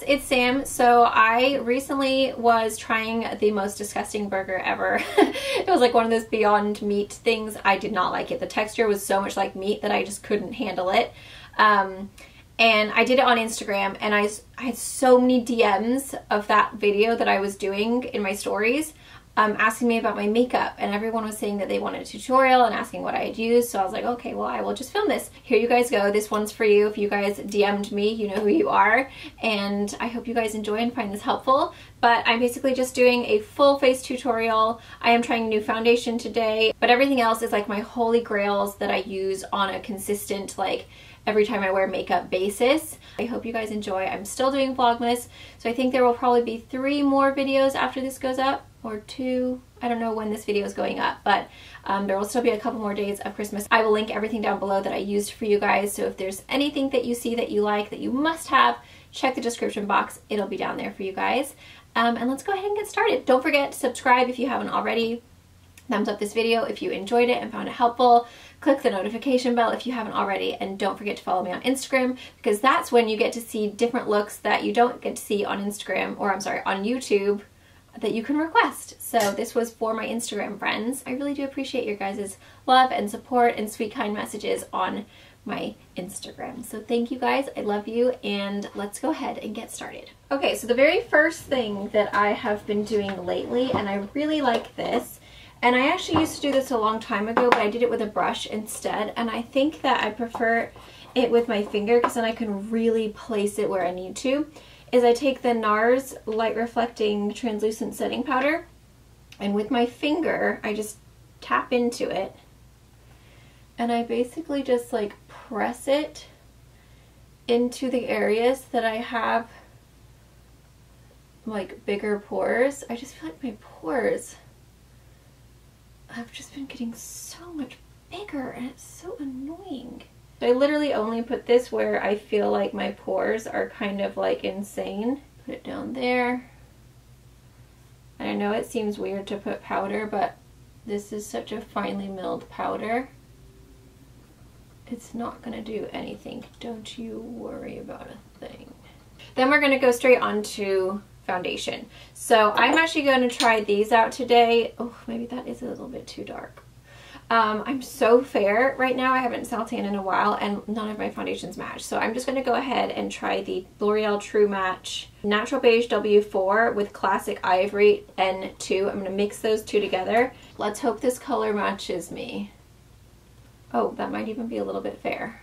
it's Sam. So I recently was trying the most disgusting burger ever. It was like one of those Beyond Meat things. I did not like it. The texture was so much like meat that I just couldn't handle it. And I did it on Instagram, and I had so many DMs of that video that I was doing in my stories, asking me about my makeup, and everyone was saying that they wanted a tutorial and asking what I had used. So I was like, okay, well, I will just film this. Here you guys go. This one's for you. If you guys DM'd me, you know who you are, and I hope you guys enjoy and find this helpful. But I'm basically just doing a full face tutorial. I am trying a new foundation today, but everything else is like my holy grails that I use on a consistent, like, every time I wear makeup basis. I hope you guys enjoy. I'm still doing Vlogmas, so I think there will probably be 3 more videos after this goes up, or 2. I don't know when this video is going up, but there will still be a couple more days of Christmas. I will link everything down below that I used for you guys, so if there's anything that you see that you like, that you must have, check the description box. It'll be down there for you guys. And let's go ahead and get started. Don't forget to subscribe if you haven't already. Thumbs up this video if you enjoyed it and found it helpful. Click the notification bell if you haven't already, and don't forget to follow me on Instagram, because that's when you get to see different looks that you don't get to see on Instagram, or I'm sorry, on YouTube, that you can request. So this was for my Instagram friends. I really do appreciate your guys' love and support and sweet, kind messages on my Instagram. So thank you guys, I love you, and let's go ahead and get started. Okay, so the very first thing that I have been doing lately, and I really like this, and I actually used to do this a long time ago, but I did it with a brush instead, and I think that I prefer it with my finger because then I can really place it where I need to, is I take the Nars Light Reflecting Translucent Setting Powder, and with my finger I just tap into it, and I basically just like press it into the areas that I have like bigger pores. I just feel like my pores have just been getting so much bigger, and it's so annoying. I literally only put this where I feel like my pores are kind of like insane. Put it down there. And I know it seems weird to put powder, but this is such a finely milled powder. It's not gonna do anything. Don't you worry about a thing. Then we're gonna go straight on to foundation. So I'm actually going to try these out today. Oh, maybe that is a little bit too dark. I'm so fair right now. I haven't self-tanned in a while, and none of my foundations match. So I'm just going to go ahead and try the L'Oreal True Match Natural Beige W4 with Classic Ivory N2. I'm going to mix those two together. Let's hope this color matches me. Oh, that might even be a little bit fair.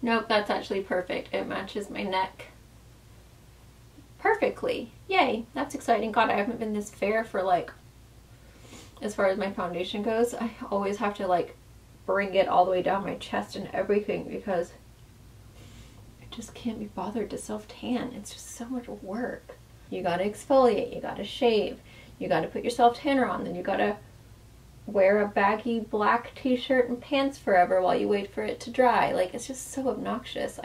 Nope, that's actually perfect. It matches my neck perfectly. Yay, that's exciting. God, I haven't been this fair for like, as far as my foundation goes. I always have to like bring it all the way down my chest and everything because I just can't be bothered to self-tan. It's just so much work. You gotta exfoliate, you gotta shave, you gotta put your self-tanner on, then you gotta wear a baggy black t-shirt and pants forever while you wait for it to dry. Like, it's just so obnoxious.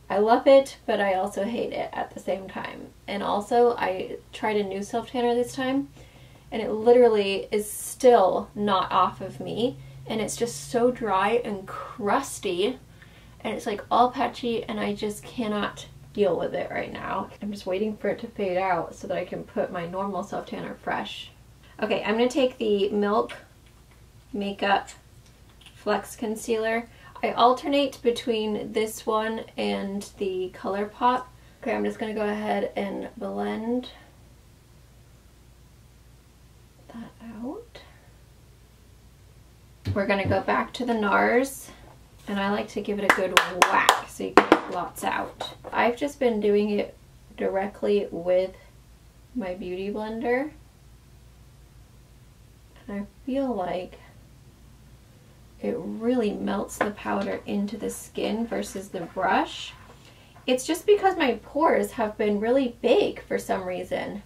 I love it, but I also hate it at the same time. And also, I tried a new self-tanner this time, and it literally is still not off of me, and it's just so dry and crusty, and it's like all patchy, and I just cannot deal with it right now. I'm just waiting for it to fade out so that I can put my normal self-tanner fresh. Okay, I'm going to take the Milk Makeup Flex Concealer. I alternate between this one and the ColourPop. Okay, I'm just going to go ahead and blend that out. We're going to go back to the Nars, and I like to give it a good whack so you can get lots out. I've just been doing it directly with my Beauty Blender. I feel like it really melts the powder into the skin versus the brush. It's just because my pores have been really big for some reason.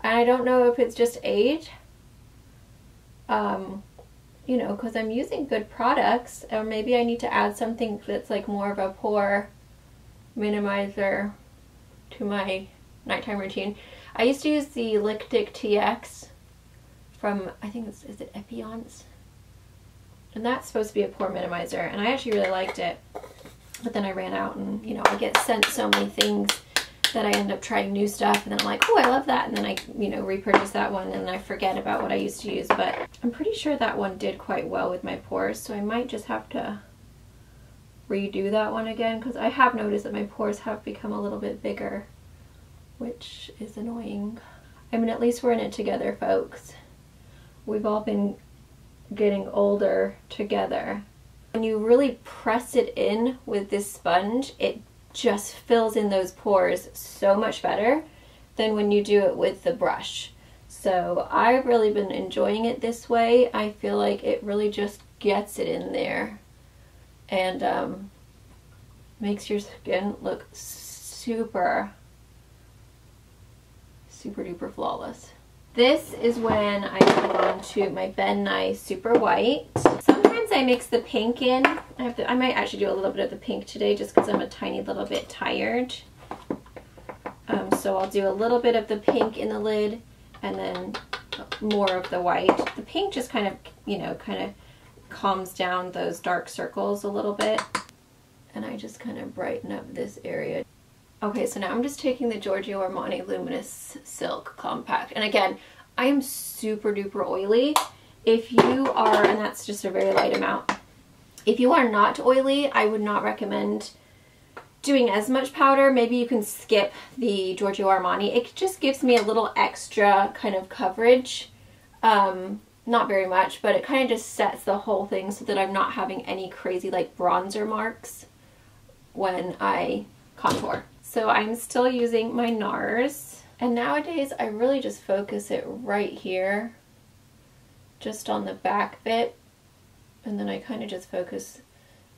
And I don't know if it's just age. You know, because I'm using good products, or maybe I need to add something that's like more of a pore minimizer to my nighttime routine. I used to use the Lipstick TX from, I think it's, is it Epion's? And that's supposed to be a pore minimizer, and I actually really liked it. But then I ran out, and you know, I get sent so many things that I end up trying new stuff, and then I'm like, oh, I love that, and then I, you know, repurchase that one, and I forget about what I used to use. But I'm pretty sure that one did quite well with my pores, so I might just have to redo that one again, because I have noticed that my pores have become a little bit bigger, which is annoying. I mean, at least we're in it together, folks. We've all been getting older together. When you really press it in with this sponge, it just fills in those pores so much better than when you do it with the brush. So I've really been enjoying it this way. I feel like it really just gets it in there and makes your skin look super duper flawless. This is when I move on to my Ben Nye Super White. Sometimes I mix the pink in. I might actually do a little bit of the pink today just because I'm a tiny little bit tired. So I'll do a little bit of the pink in the lid and then more of the white. The pink just kind of, you know, kind of calms down those dark circles a little bit. And I just kind of brighten up this area. Okay, so now I'm just taking the Giorgio Armani Luminous Silk Compact. And again, I am super duper oily. If you are, and that's just a very light amount, if you are not oily, I would not recommend doing as much powder. Maybe you can skip the Giorgio Armani. It just gives me a little extra kind of coverage. Not very much, but it kind of just sets the whole thing so that I'm not having any crazy like bronzer marks when I contour. So I'm still using my Nars, and nowadays I really just focus it right here, just on the back bit, and then I kind of just focus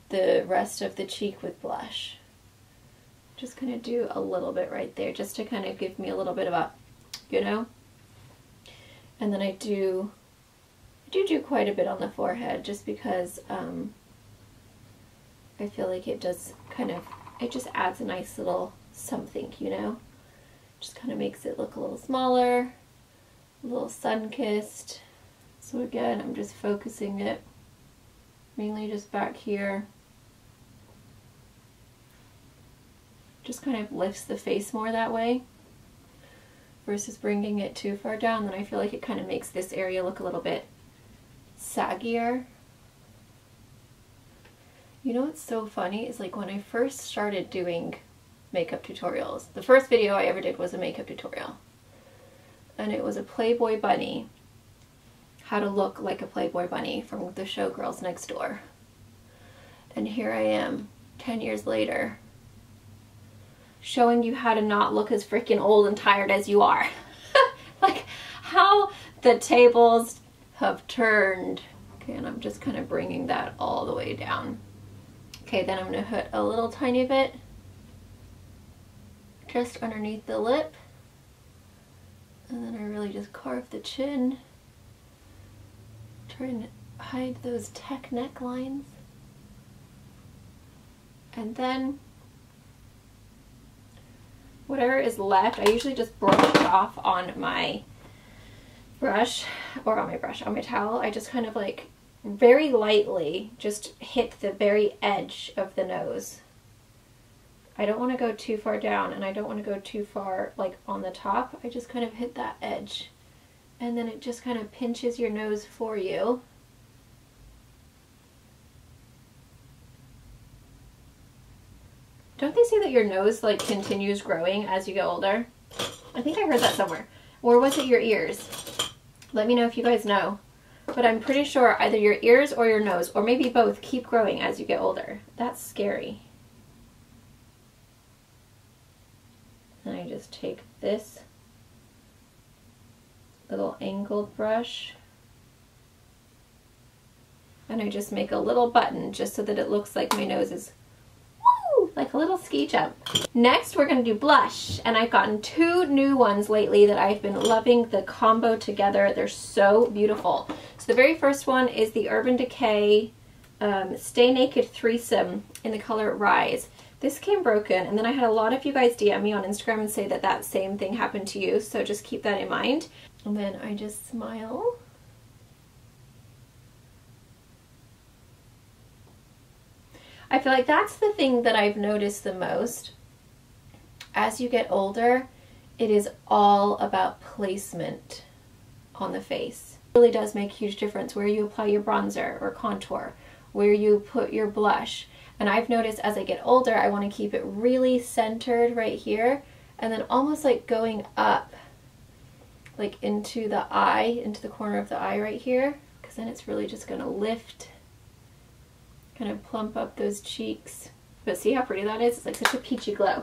the rest of the cheek with blush. Just kind of do a little bit right there, just to kind of give me a little bit of a, you know? And then I do quite a bit on the forehead, just because I feel like it does kind of, it just adds a nice little something, you know? Just kind of makes it look a little smaller, a little sun-kissed. So again, I'm just focusing it mainly just back here. Just kind of lifts the face more that way versus bringing it too far down. Then I feel like it kind of makes this area look a little bit saggier. You know what's so funny is, like, when I first started doing makeup tutorials, the first video I ever did was a makeup tutorial, and it was a Playboy bunny, how to look like a Playboy bunny from the show Girls Next Door. And here I am 10 years later showing you how to not look as freaking old and tired as you are. Like, how the tables have turned. Okay, and I'm just kind of bringing that all the way down. Okay, then I'm going to put a little tiny bit just underneath the lip. And then I really just carve the chin. Trying to hide those tech necklines. And then whatever is left, I usually just brush it off on my brush, or on my towel. I just kind of like very lightly just hit the very edge of the nose. I don't want to go too far down, and I don't want to go too far like on the top. I just kind of hit that edge, and then it just kind of pinches your nose for you. Don't they say that your nose like continues growing as you get older? I think I heard that somewhere. Or was it your ears? Let me know if you guys know. But I'm pretty sure either your ears or your nose, or maybe both, keep growing as you get older. That's scary. And I just take this little angled brush and I just make a little button just so that it looks like my nose is like a little ski jump. Next we're going to do blush, and I've gotten two new ones lately that I've been loving the combo together. They're so beautiful. So the very first one is the Urban Decay Stay Naked Threesome in the color Rise. This came broken, and then I had a lot of you guys DM me on Instagram and say that that same thing happened to you, so just keep that in mind. And then I just smile I feel like that's the thing that I've noticed the most. As you get older, it is all about placement on the face. It really does make a huge difference where you apply your bronzer or contour, where you put your blush. And I've noticed as I get older, I want to keep it really centered right here, and then almost like going up like into the eye, into the corner of the eye right here, because then it's really just going to lift, kind of plump up those cheeks. But see how pretty that is? It's like such a peachy glow.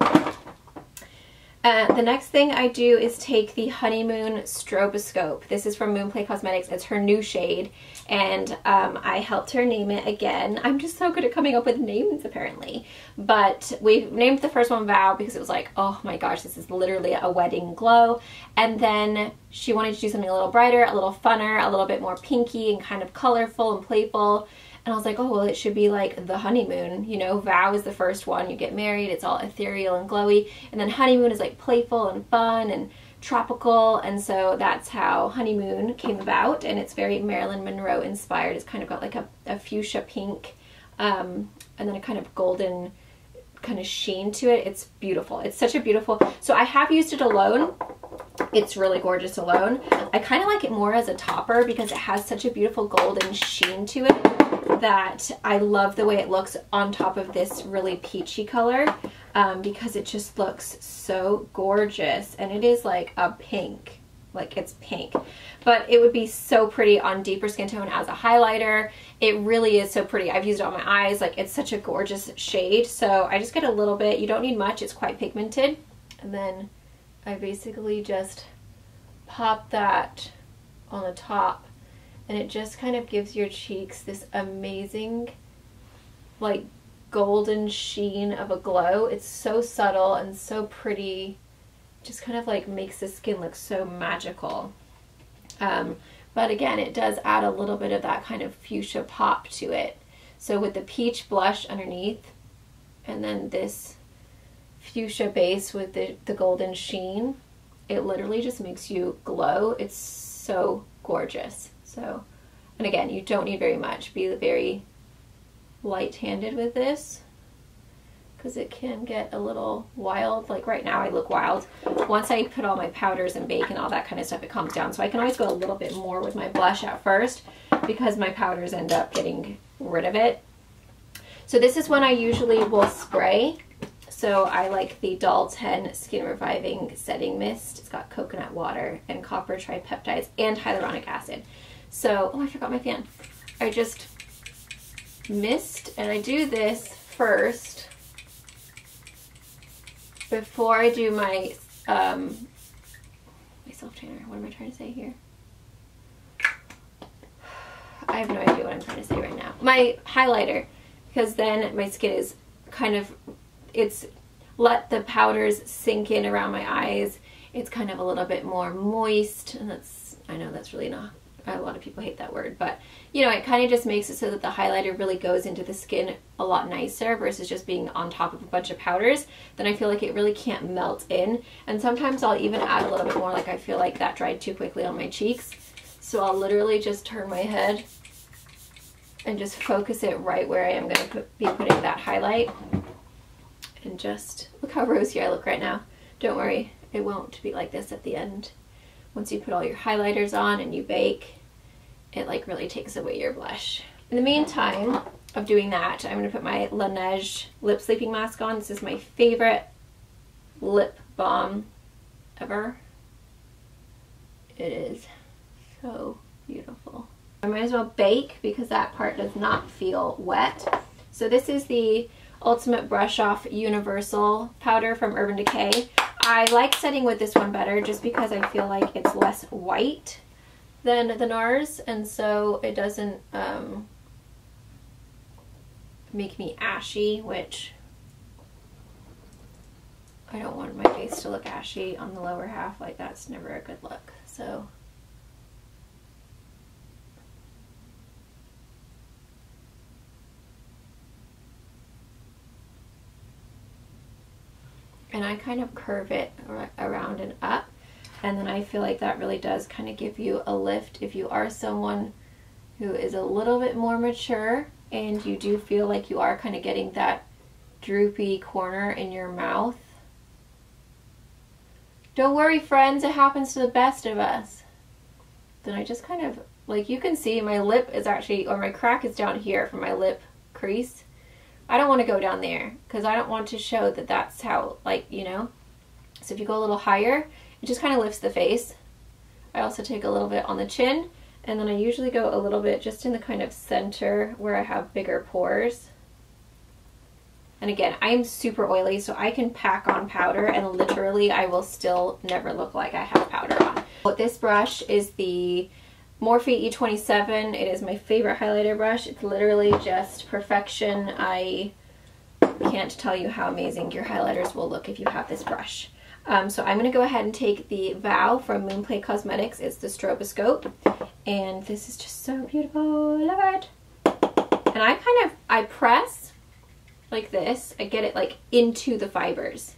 The next thing I do is take the Honeymoon Stroboscope. This is from Moonplay Cosmetics. It's her new shade, and I helped her name it again. I'm just so good at coming up with names, apparently. But we named the first one Vow because it was like, oh my gosh, this is literally a wedding glow. And then she wanted to do something a little brighter, a little funner, a little bit more pinky and kind of colorful and playful. And I was like, oh, well, it should be like the honeymoon, you know, Vow is the first one, you get married, it's all ethereal and glowy, and then honeymoon is like playful and fun and tropical, and so that's how Honeymoon came about, and it's very Marilyn Monroe inspired. It's kind of got like a fuchsia pink, and then a kind of golden kind of sheen to it. It's beautiful. It's such a beautiful, so I have used it alone. It's really gorgeous alone. I kind of like it more as a topper because it has such a beautiful golden sheen to it that I love the way it looks on top of this really peachy color, because it just looks so gorgeous, and it is like a pink, like it's pink, but it would be so pretty on deeper skin tone as a highlighter. It really is so pretty. I've used it on my eyes. Like, it's such a gorgeous shade, so I just get a little bit. You don't need much. It's quite pigmented, and then I basically just pop that on the top, and it just kind of gives your cheeks this amazing like golden sheen of a glow. It's so subtle and so pretty, just kind of like makes the skin look so magical. But again, it does add a little bit of that kind of fuchsia pop to it. So with the peach blush underneath, and then this fuchsia base with the golden sheen, it literally just makes you glow. It's so gorgeous. So, and again, you don't need very much. Be very light-handed with this because it can get a little wild. Like right now I look wild. Once I put all my powders and bake and all that kind of stuff, it calms down. So I can always go a little bit more with my blush at first because my powders end up getting rid of it. So this is one I usually will spray. So I like the Doll 10 Skin Reviving Setting Mist. It's got coconut water and copper tripeptides and hyaluronic acid. So, oh, I forgot my fan. I just mist, and I do this first before I do my self-tanner. What am I trying to say here? I have no idea what I'm trying to say right now. My highlighter, because then my skin is kind of, it's let the powders sink in around my eyes. It's kind of a little bit more moist, and that's, I know that's really not, a lot of people hate that word, but you know, it kind of just makes it so that the highlighter really goes into the skin a lot nicer versus just being on top of a bunch of powders. Then I feel like it really can't melt in, and sometimes I'll even add a little bit more, like I feel like that dried too quickly on my cheeks. So I'll literally just turn my head and just focus it right where I am going to be putting that highlight. And just look how rosy I look right now. Don't worry, it won't be like this at the end. Once you put all your highlighters on and you bake, it like really takes away your blush. In the meantime of doing that, I'm going to put my Laneige Lip Sleeping Mask on. This is my favorite lip balm ever. It is so beautiful. I might as well bake because that part does not feel wet. So this is the Ultimate Brush Off Universal Powder from Urban Decay. I like setting with this one better just because I feel like it's less white than the Nars, and so it doesn't make me ashy, which I don't want my face to look ashy on the lower half. Like, that's never a good look. So and I kind of curve it around and up, and then I feel like that really does kind of give you a lift if you are someone who is a little bit more mature and you do feel like you are kind of getting that droopy corner in your mouth. Don't worry, friends, it happens to the best of us. Then I just kind of, like, you can see my lip is actually, or my crack is down here from my lip crease. I don't want to go down there because I don't want to show that that's how, like, you know. So if you go a little higher, it just kind of lifts the face. I also take a little bit on the chin, and then I usually go a little bit just in the kind of center where I have bigger pores. And again, I am super oily, so I can pack on powder and literally I will still never look like I have powder on. But this brush is the Morphe E27. It is my favorite highlighter brush. It's literally just perfection. I can't tell you how amazing your highlighters will look if you have this brush. So I'm going to go ahead and take the Vow from Moonplay Cosmetics. It's the Stroboscope. And this is just so beautiful. I love it. And I press like this. I get it like into the fibers.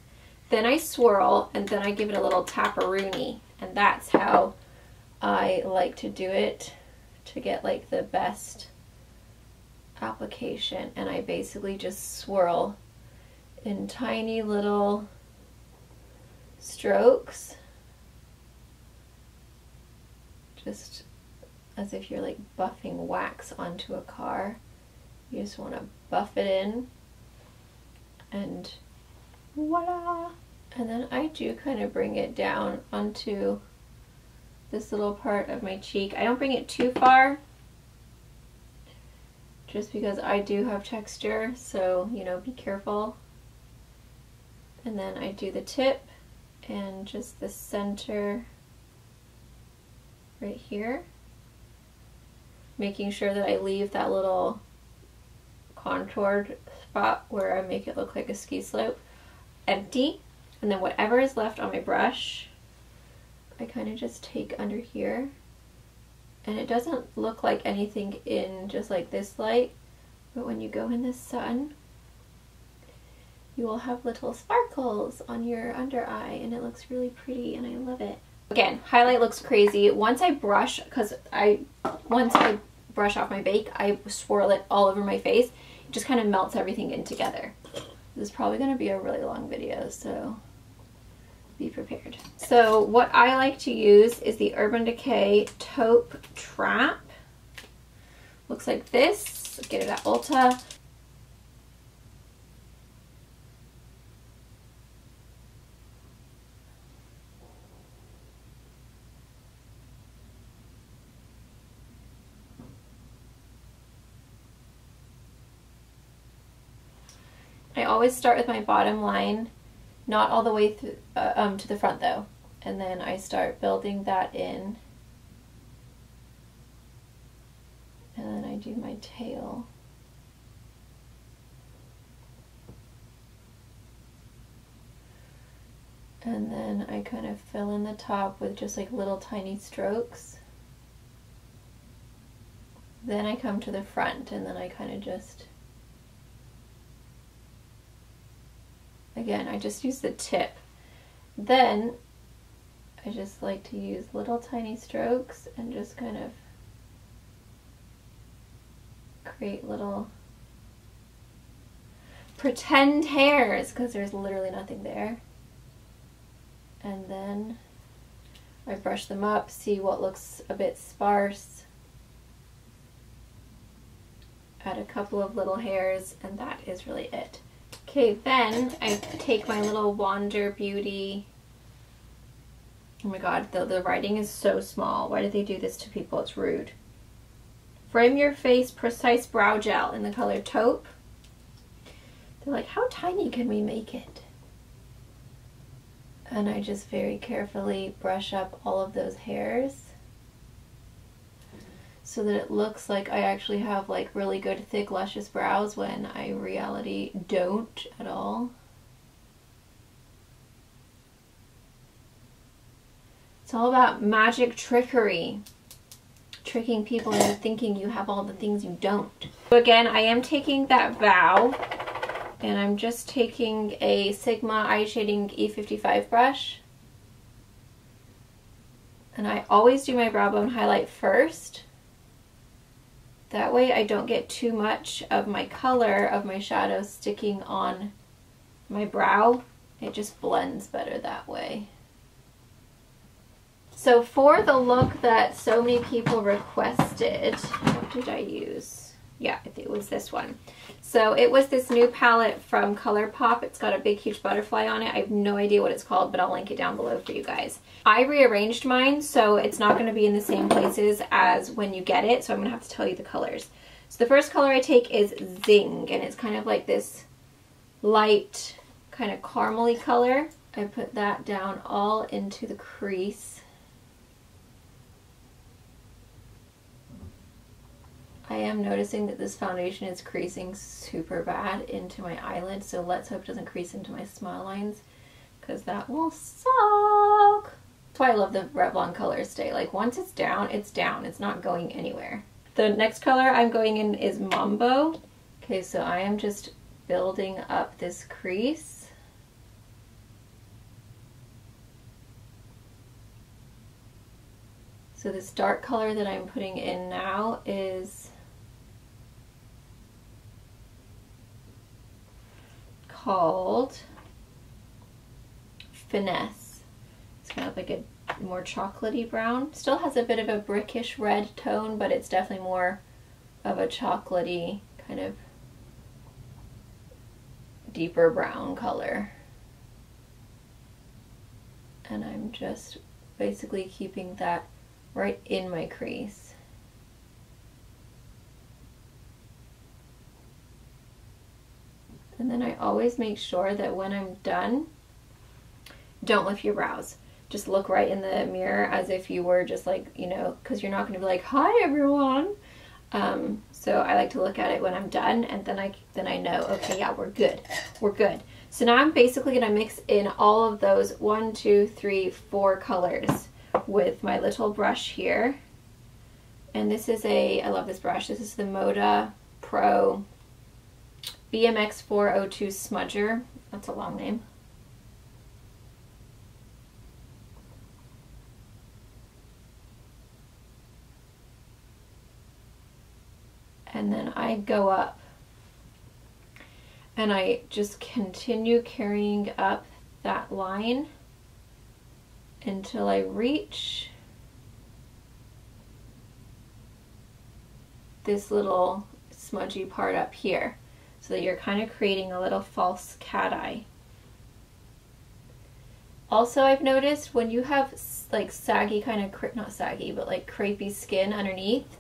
Then I swirl and then I give it a little tap-a-rooney. And that's how I like to do it to get like the best application. And I basically just swirl in tiny little strokes, just as if you're like buffing wax onto a car. You just want to buff it in and voila. And then I do kind of bring it down onto this little part of my cheek. I don't bring it too far just because I do have texture, so you know, be careful. And then I do the tip and just the center right here, making sure that I leave that little contoured spot where I make it look like a ski slope empty. And then whatever is left on my brush, I kind of just take under here. And it doesn't look like anything in just like this light, but when you go in the sun, you will have little sparkles on your under eye, and it looks really pretty, and I love it. Again, highlight looks crazy. Once I brush, once I brush off my bake, I swirl it all over my face. It just kind of melts everything in together. This is probably going to be a really long video, so be prepared. So what I like to use is the Urban Decay Taupe Trap. Looks like this. Get it at Ulta. I always start with my bottom line, not all the way through, to the front though, and then I start building that in, and then I do my tail. And then I kind of fill in the top with just like little tiny strokes. Then I come to the front and then I kind of just, again, I just use the tip. Then I just like to use little tiny strokes and just kind of create little pretend hairs because there's literally nothing there. And then I brush them up, see what looks a bit sparse, add a couple of little hairs, and that is really it. Okay, then I take my little Wander Beauty. Oh my god, the writing is so small. Why did they do this to people? It's rude. Frame Your Face Precise Brow Gel in the color Taupe. They're like, how tiny can we make it? And I just very carefully brush up all of those hairs so that it looks like I actually have like really good thick luscious brows when I in reality don't at all. It's all about magic trickery. Tricking people into thinking you have all the things you don't. So again, I am taking that Vow and I'm just taking a Sigma Eye Shading E55 brush. And I always do my brow bone highlight first. That way I don't get too much of my color of my shadow sticking on my brow. It just blends better that way. So for the look that so many people requested, what did I use? Yeah, it was this one. So it was this new palette from ColourPop. It's got a big, huge butterfly on it. I have no idea what it's called, but I'll link it down below for you guys. I rearranged mine, so it's not going to be in the same places as when you get it, so I'm going to have to tell you the colors. So the first color I take is Zing, and it's kind of like this light, kind of caramely color. I put that down all into the crease. I am noticing that this foundation is creasing super bad into my eyelid, so let's hope it doesn't crease into my smile lines, because that will suck. That's why I love the Revlon Color Stay. Like, once it's down, it's down. It's not going anywhere. The next color I'm going in is Mambo. Okay, so I am just building up this crease. So this dark color that I'm putting in now is called Finesse. It's kind of like a more chocolatey brown. Still has a bit of a brickish red tone, but it's definitely more of a chocolatey kind of deeper brown color. And I'm just basically keeping that right in my crease. And then I always make sure that when I'm done, don't lift your brows. Just look right in the mirror as if you were just like, you know, because you're not going to be like, hi everyone. So I like to look at it when I'm done, and then I know, okay, yeah, we're good. We're good. So now I'm basically going to mix in all of those 1, 2, 3, 4 colors with my little brush here. And this is I love this brush. This is the Moda Pro BMX 402 Smudger. That's a long name. And then I go up and I just continue carrying up that line until I reach this little smudgy part up here, so that you're kind of creating a little false cat eye. Also, I've noticed when you have like saggy kind of, not saggy, but like crepey skin underneath,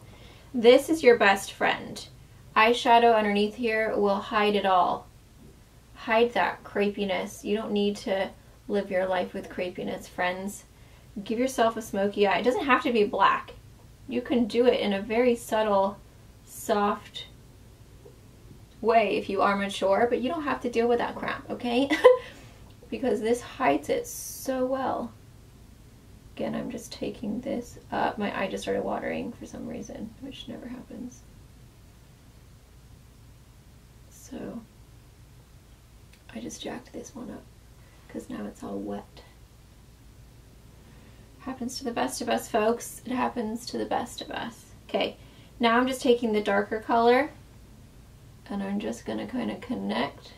this is your best friend. Eyeshadow underneath here will hide it all. Hide that crepiness. You don't need to live your life with crepiness, friends. Give yourself a smoky eye. It doesn't have to be black. You can do it in a very subtle, soft way if you are mature, but you don't have to deal with that crap, okay? Because this hides it so well. Again, I'm just taking this up. My eye just started watering for some reason, which never happens. So I just jacked this one up because now it's all wet. Happens to the best of us, folks. It happens to the best of us. Okay, now I'm just taking the darker color and I'm just going to kind of connect.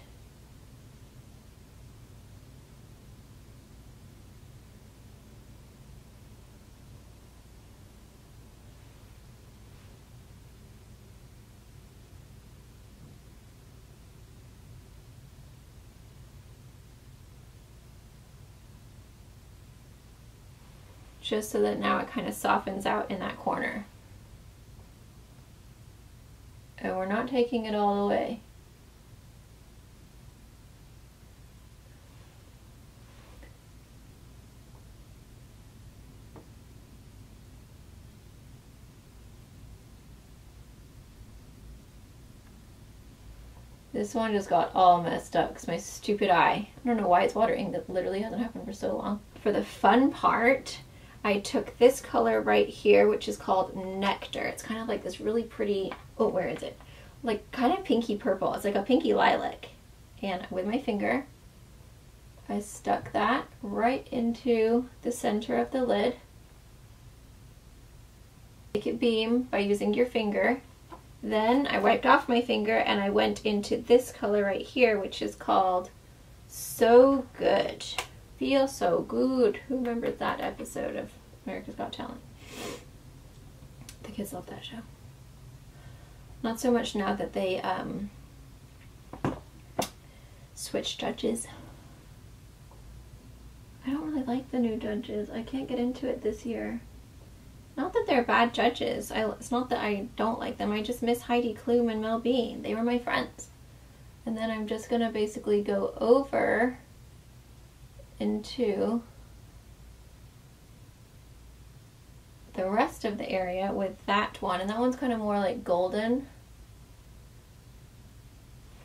Just so that now it kind of softens out in that corner. And we're not taking it all the way. This one just got all messed up because my stupid eye. I don't know why it's watering. That literally hasn't happened for so long. For the fun part, I took this color right here, which is called Nectar. It's kind of like this really pretty, oh, where is it? Like kind of pinky purple. It's like a pinky lilac. And with my finger, I stuck that right into the center of the lid. Make it beam by using your finger. Then I wiped off my finger and I went into this color right here, which is called So Good. Feel So Good. Who remembers that episode of America's Got Talent? The kids love that show. Not so much now that they switched judges. I don't really like the new judges. I can't get into it this year. Not that they're bad judges. It's not that I don't like them. I just miss Heidi Klum and Mel B. They were my friends. And then I'm just going to basically go over into the rest of the area with that one. And that one's kind of more like golden.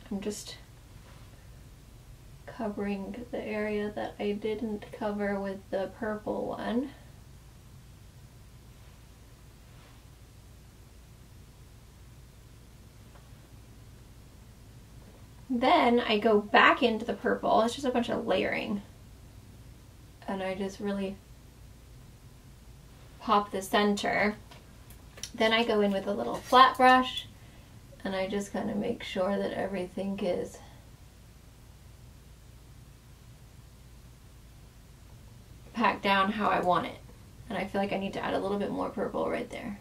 I'm just covering the area that I didn't cover with the purple one. Then I go back into the purple. It's just a bunch of layering. And I just really pop the center. Then I go in with a little flat brush and I just kind of make sure that everything is packed down how I want it. And I feel like I need to add a little bit more purple right there.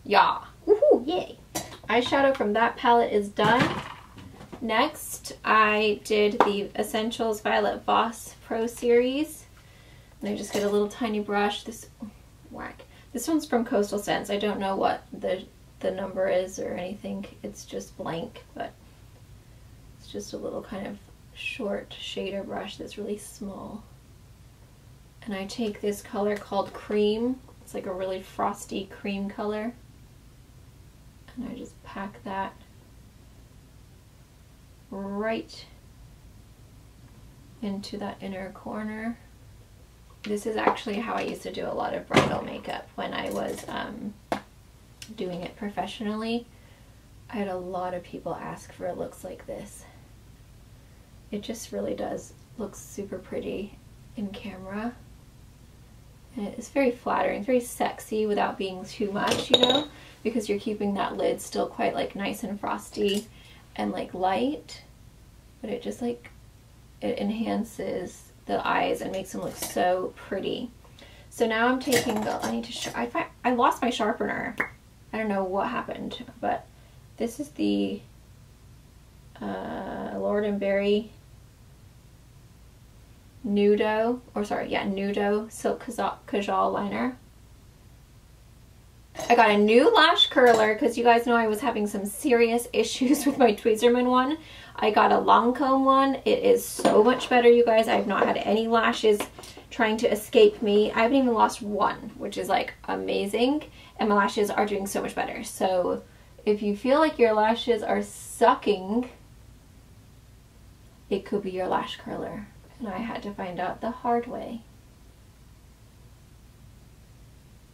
Yeah. Woohoo, yay. Eyeshadow from that palette is done. Next, I did the Essentials Violet Voss Pro Series. And I just get a little tiny brush. This one's from Coastal Scents. I don't know what the number is or anything. It's just blank, but it's just a little kind of short shader brush that's really small. And I take this color called Cream. It's like a really frosty cream color. And I just pack that right into that inner corner. This is actually how I used to do a lot of bridal makeup when I was doing it professionally. I had a lot of people ask for looks like this. It just really does look super pretty in camera. And it's very flattering, very sexy without being too much, you know, because you're keeping that lid still quite like nice and frosty and like light, but it just like, it enhances the eyes and makes them look so pretty. So now I'm taking the, I lost my sharpener. I don't know what happened, but this is the Lord & Berry Nudo Silk Kajal Liner. I got a new lash curler because you guys know I was having some serious issues with my Tweezerman one. I got a Lancome one. It is so much better, you guys. I've not had any lashes trying to escape me. I haven't even lost one, which is like amazing. And my lashes are doing so much better. So if you feel like your lashes are sucking, it could be your lash curler. And I had to find out the hard way.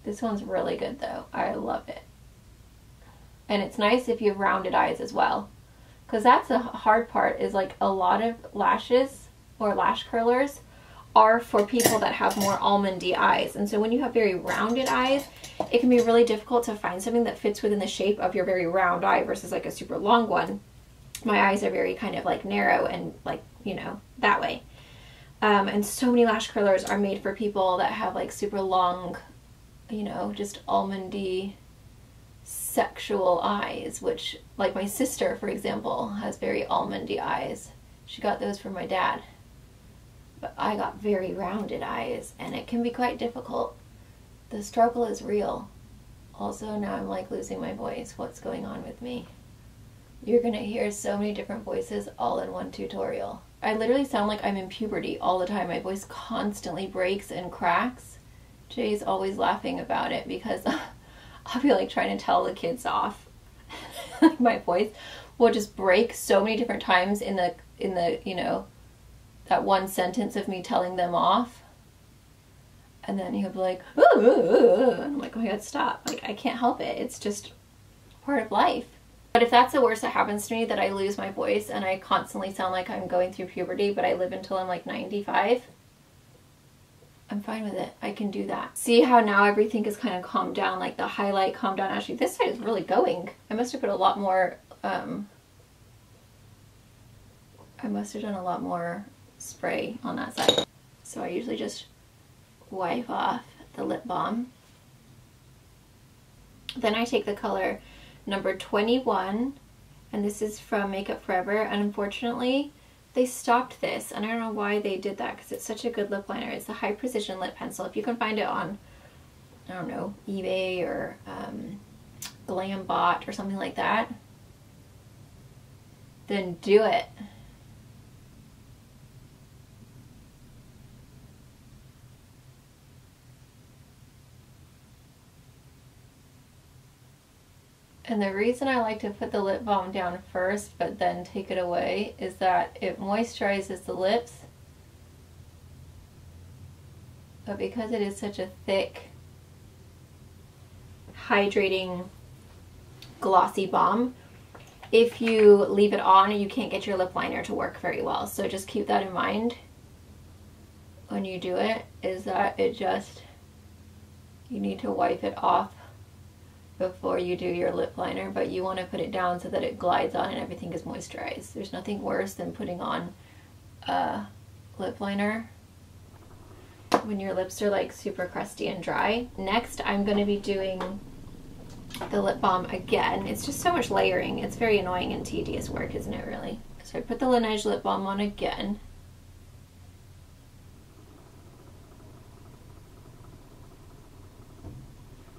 This one's really good though. I love it. And it's nice if you have rounded eyes as well. Because that's the hard part, is like a lot of lashes or lash curlers are for people that have more almondy eyes. And so when you have very rounded eyes, it can be really difficult to find something that fits within the shape of your very round eye versus like a super long one. My eyes are very kind of like narrow and like, you know, that way. And so many lash curlers are made for people that have like super long, you know, just almondy sexual eyes, which like my sister, for example, has very almondy eyes. She got those from my dad. But I got very rounded eyes and it can be quite difficult. The struggle is real. Also, now I'm like losing my voice. What's going on with me? You're gonna hear so many different voices all in one tutorial. I literally sound like I'm in puberty all the time. My voice constantly breaks and cracks. Jay's always laughing about it because I'll be like trying to tell the kids off. My voice will just break so many different times in the you know, that one sentence of me telling them off. And then he'll be like, ooh, and I'm like, oh my God, stop. Like, I can't help it. It's just part of life. But if that's the worst that happens to me, that I lose my voice and I constantly sound like I'm going through puberty, but I live until I'm like 95, I'm fine with it. I can do that. See how now everything is kind of calmed down, like the highlight calmed down. Actually, this side is really going. I must have put a lot more, I must have done a lot more spray on that side. So I usually just wipe off the lip balm. Then I take the color number 21, and this is from Makeup Forever, and unfortunately they stopped this, and I don't know why they did that because it's such a good lip liner. It's the High Precision Lip Pencil. If you can find it on, I don't know, eBay or GlamBot or something like that, then do it. And the reason I like to put the lip balm down first but then take it away is that it moisturizes the lips. But because it is such a thick, hydrating, glossy balm, if you leave it on, you can't get your lip liner to work very well. So just keep that in mind when you do it, is that it just, you need to wipe it off before you do your lip liner, but you want to put it down so that it glides on and everything is moisturized. There's nothing worse than putting on a lip liner when your lips are like super crusty and dry. Next, I'm going to be doing the lip balm again. It's just so much layering. It's very annoying and tedious work, isn't it really? So I put the Laneige Lip Balm on again.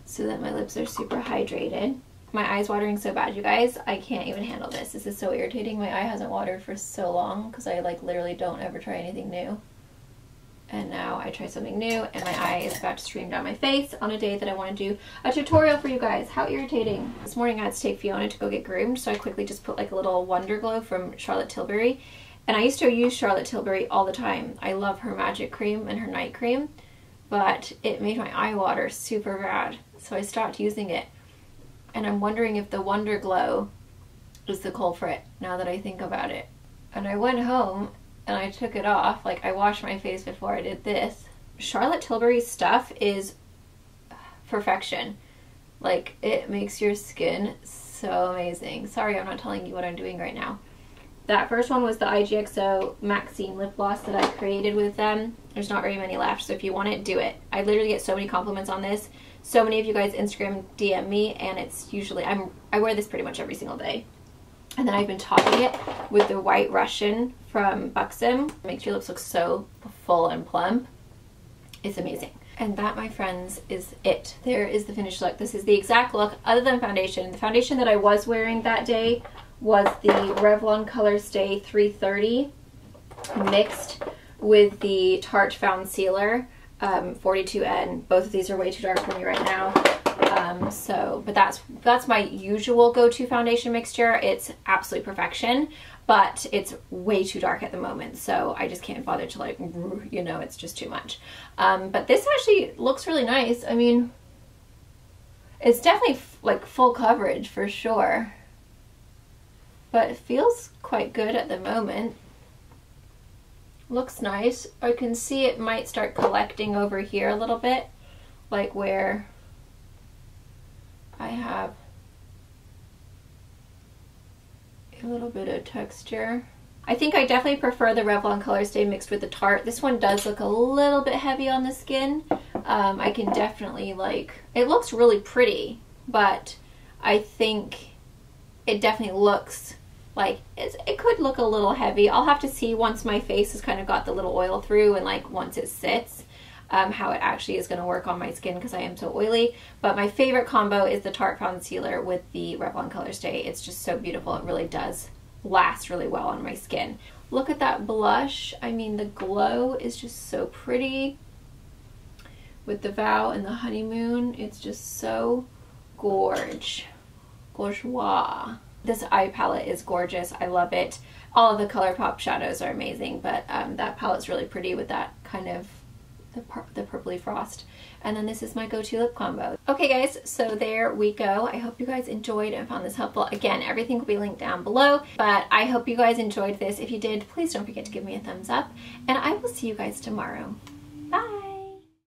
So that my lips are super hydrated. My eye's watering so bad, you guys. I can't even handle this. This is so irritating. My eye hasn't watered for so long because I like literally don't ever try anything new. And now I try something new and my eye is about to stream down my face on a day that I want to do a tutorial for you guys. How irritating. This morning I had to take Fiona to go get groomed, so I quickly just put like a little Wonder Glow from Charlotte Tilbury. And I used to use Charlotte Tilbury all the time. I love her magic cream and her night cream, but it made my eye water super bad. So I stopped using it. And I'm wondering if the Wonder Glow is the culprit now that I think about it. And I went home and I took it off. Like, I washed my face before I did this. Charlotte Tilbury's stuff is perfection. Like, it makes your skin so amazing. Sorry, I'm not telling you what I'm doing right now. That first one was the IGXO Maxine lip gloss that I created with them. There's not very many left, so if you want it, do it. I literally get so many compliments on this. So many of you guys Instagram DM me, and it's usually, I wear this pretty much every single day. And then I've been topping it with the White Russian from Buxom. It makes your lips look so full and plump. It's amazing. And that, my friends, is it. There is the finished look. This is the exact look other than foundation. The foundation that I was wearing that day was the Revlon Color Stay 330 mixed with the Tarte Found Sealer 42N. Both of these are way too dark for me right now. But that's my usual go-to foundation mixture. It's absolute perfection, but it's way too dark at the moment, so I just can't bother to, like, you know, it's just too much. But this actually looks really nice. I mean, it's definitely like full coverage for sure, but it feels quite good at the moment. Looks nice. I can see it might start collecting over here a little bit, like where I have a little bit of texture. I think I definitely prefer the Revlon Color Stay mixed with the Tarte. This one does look a little bit heavy on the skin. I can definitely, like, it looks really pretty, but I think it definitely looks like it could look a little heavy. I'll have to see once my face has kind of got the little oil through and, like, once it sits, how it actually is going to work on my skin because I am so oily. But my favorite combo is the Tarte Found Sealer with the Revlon Color Stay. It's just so beautiful. It really does last really well on my skin. Look at that blush. I mean, the glow is just so pretty with the Vow and the Honeymoon. It's just so gorgeous. This eye palette is gorgeous. I love it. All of the ColourPop shadows are amazing, but that palette's really pretty with that kind of the purpley frost. And then this is my go-to lip combo. Okay guys, so there we go. I hope you guys enjoyed and found this helpful. Again, everything will be linked down below, but I hope you guys enjoyed this. If you did, please don't forget to give me a thumbs up, and I will see you guys tomorrow.